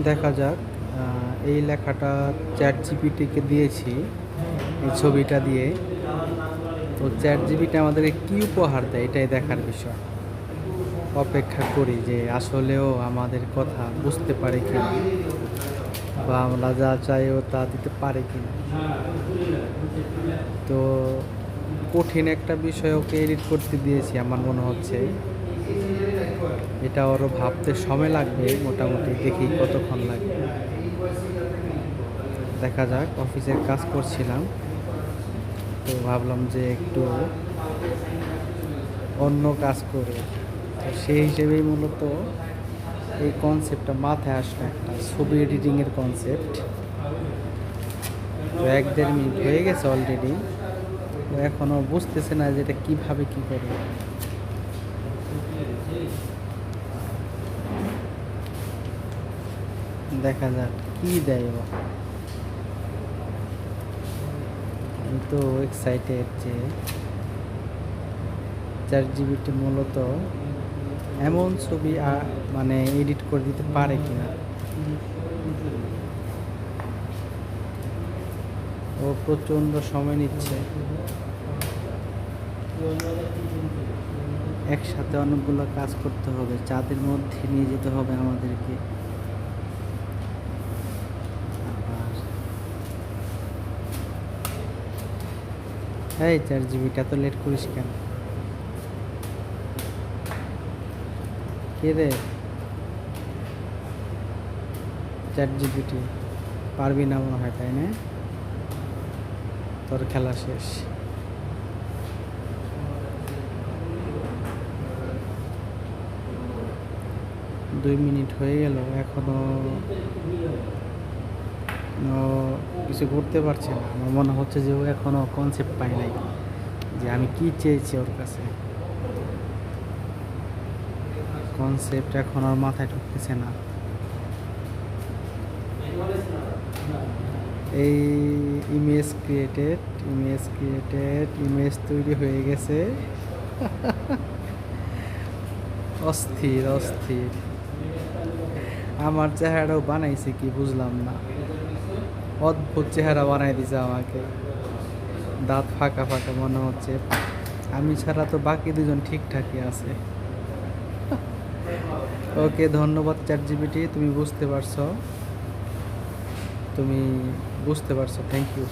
দেখা যাক। এই লেখাটা চ্যাট জিপিটিকে দিয়েছি এই ছবিটা দিয়ে। তো চ্যাট জিপিটি আমাদেরকে কী উপহার দেয় এটাই দেখার বিষয়। অপেক্ষা করি যে আসলেও আমাদের কথা বুঝতে পারে কিনা, বা আমরা যা চাইও তা দিতে পারে কিনা। তো কঠিন একটা বিষয় ওকে এডিট করতে দিয়েছি, আমার মনে হচ্ছে এটা ওরও ভাবতে সময় লাগবে মোটামুটি, দেখি কতক্ষণ লাগে। দেখা যাক। অফিসের কাজ করছিলাম, তো ভাবলাম যে একটু অন্য কাজ করে, তো সেই হিসেবেই মূলত এই কনসেপ্টটা মাথায় আসলো, একটা ছবি এডিটিংয়ের কনসেপ্ট। তো 1-1.5 মিনিট হয়ে গেছে অলরেডি, তো এখনও বুঝতেছে না যে এটা কীভাবে কী করে। দেখা যাক কী দেয় ও। আমি তো এক্সাইটেড যে চ্যাট জিপিটি মূলত এমন ছবি মানে এডিট করে দিতে পারে কিনা। ও প্রচণ্ড সময় নিচ্ছে, একসাথে অনেকগুলো কাজ করতে হবে, চাঁদের মধ্যে নিয়ে যেতে হবে আমাদেরকে। এই চ্যাট জিপিটি এত লেট করিস কেন? কে রে? চ্যাট জিপিটি পারবি না মনে হয়, তাই না? তোর খেলা শেষ। 2 মিনিট হয়ে গেল, এখনো কিছু করতে পারছে না। আমার মনে হচ্ছে যে ও এখনো কনসেপ্ট পায় নাই যে আমি কি চেয়েছি ওর কাছে। কনসেপ্ট এখন আর মাথায় ঢুকতেছে না। এই ইমেজ তৈরি হয়ে গেছে। অস্থির অস্থির। আমার চেহারাও বানাইছে কি বুঝলাম না, অদ্ভুত চেহারা বানাই দিছে আমাকে। দাঁত ফাঁকা ফাঁকা মনে হচ্ছে, আমি ছাড়া তো বাকি দুজন ঠিকঠাকই আছে। ওকে, ধন্যবাদ চ্যাট জিপিটি, তুমি বুঝতে পারছো, থ্যাংক ইউ।